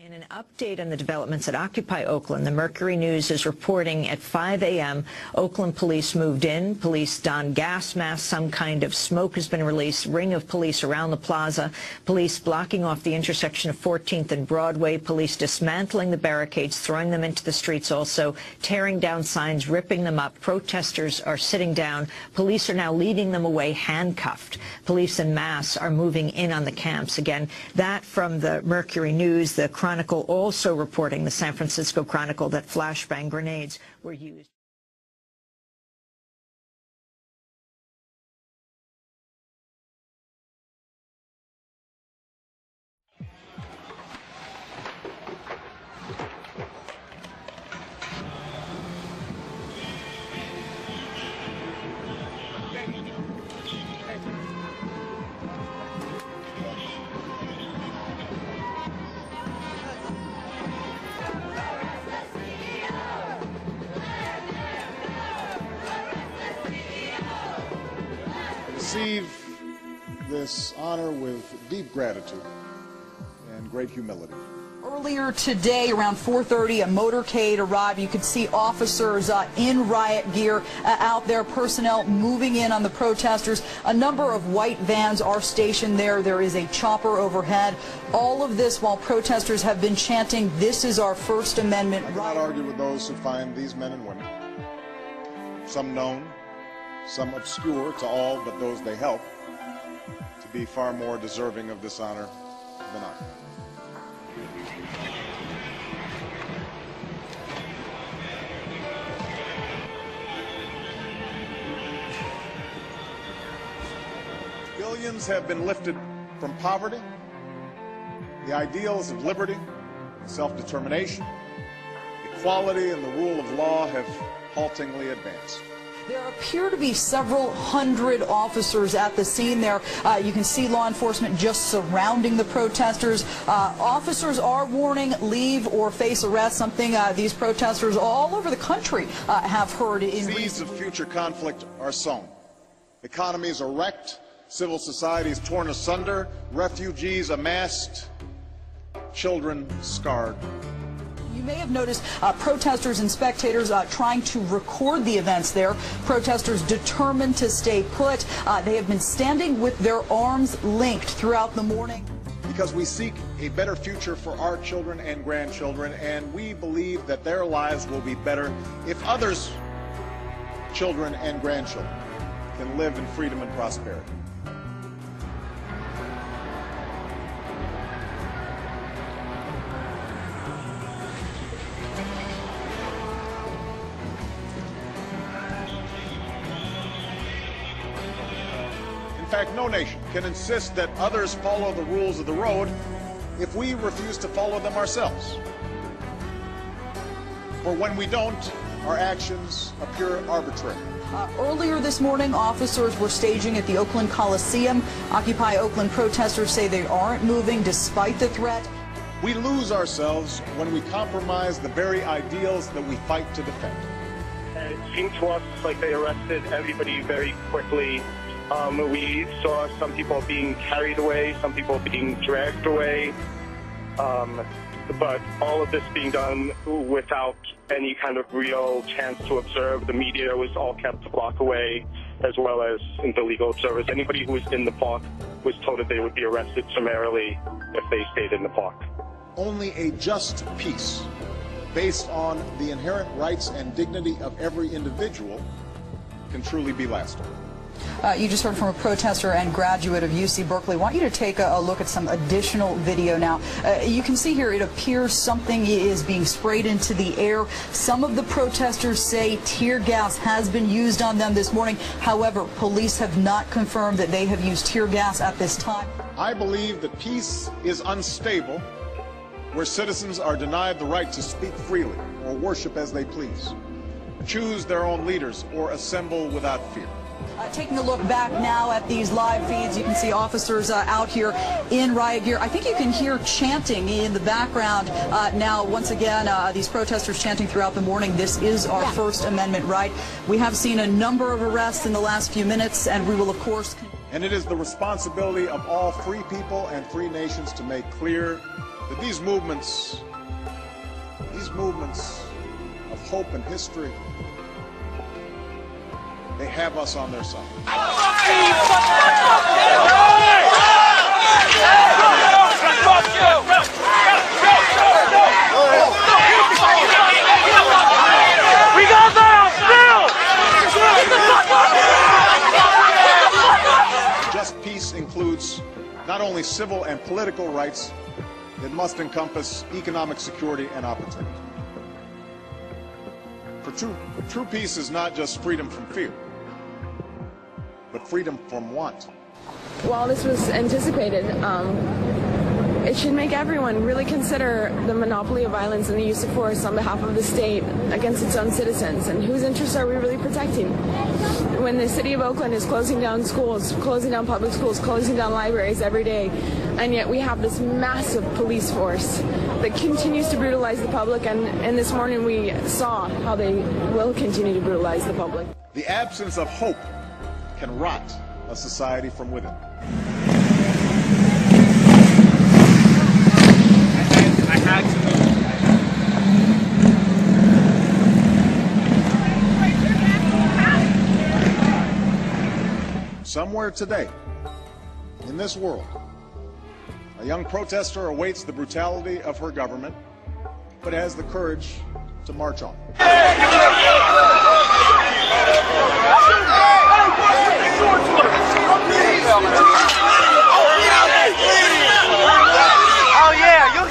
In an update on the developments at Occupy Oakland, the Mercury News is reporting at 5 a.m. Oakland police moved in. Police donned gas masks. Some kind of smoke has been released. Ring of police around the plaza. Police blocking off the intersection of 14th and Broadway. Police dismantling the barricades, throwing them into the streets, also tearing down signs, ripping them up. Protesters are sitting down. Police are now leading them away handcuffed. Police en masse are moving in on the camps. Again, that from the Mercury News. The Chronicle also reporting, the San Francisco Chronicle, that flashbang grenades were used. Receive this honor with deep gratitude and great humility. Earlier today, around 4:30, a motorcade arrived. You could see officers in riot gear out there, personnel moving in on the protesters. A number of white vans are stationed there. There is a chopper overhead. All of this while protesters have been chanting, "This is our First Amendment right." I cannot argue with those who find these men and women, some known, some obscure to all but those they help, to be far more deserving of this honor than I. Billions have been lifted from poverty. The ideals of liberty, self-determination, equality, and the rule of law have haltingly advanced. There appear to be several hundred officers at the scene there. You can see law enforcement just surrounding the protesters. Officers are warning, leave or face arrest, something these protesters all over the country have heard. Seeds of future conflict are sown. Economies are wrecked, civil society is torn asunder, refugees amassed, children scarred. You may have noticed protesters and spectators trying to record the events there. Protesters determined to stay put. They have been standing with their arms linked throughout the morning. Because we seek a better future for our children and grandchildren, and we believe that their lives will be better if others' children and grandchildren can live in freedom and prosperity. In fact, no nation can insist that others follow the rules of the road if we refuse to follow them ourselves. For when we don't, our actions appear arbitrary. Earlier this morning, officers were staging at the Oakland Coliseum. Occupy Oakland protesters say they aren't moving despite the threat. We lose ourselves when we compromise the very ideals that we fight to defend. It seemed to us like they arrested everybody very quickly. We saw some people being carried away, some people being dragged away, but all of this being done without any kind of real chance to observe. The media was all kept a block away, as well as the legal observers. Anybody who was in the park was told that they would be arrested summarily if they stayed in the park. Only a just peace, based on the inherent rights and dignity of every individual, can truly be lasting. You just heard from a protester and graduate of UC Berkeley. I want you to take a look at some additional video now. You can see here it appears something is being sprayed into the air. Some of the protesters say tear gas has been used on them this morning. However, police have not confirmed that they have used tear gas at this time. I believe that peace is unstable where citizens are denied the right to speak freely or worship as they please, choose their own leaders, or assemble without fear. Taking a look back now at these live feeds, you can see officers out here in riot gear. I think you can hear chanting in the background now. Once again, these protesters chanting throughout the morning, "This is our First Amendment right." We have seen a number of arrests in the last few minutes, and we will, of course... And it is the responsibility of all free people and free nations to make clear that these movements of hope and history, they have us on their side. Just peace includes not only civil and political rights, it must encompass economic security and opportunity. For true peace is not just freedom from fear, but freedom from want. While this was anticipated, it should make everyone really consider the monopoly of violence and the use of force on behalf of the state against its own citizens, and whose interests are we really protecting? When the city of Oakland is closing down schools, closing down public schools, closing down libraries every day, and yet we have this massive police force that continues to brutalize the public, and this morning we saw how they will continue to brutalize the public. The absence of hope can rot a society from within. I had to move. Somewhere today, in this world, a young protester awaits the brutality of her government, but has the courage to march on. Oh yeah, you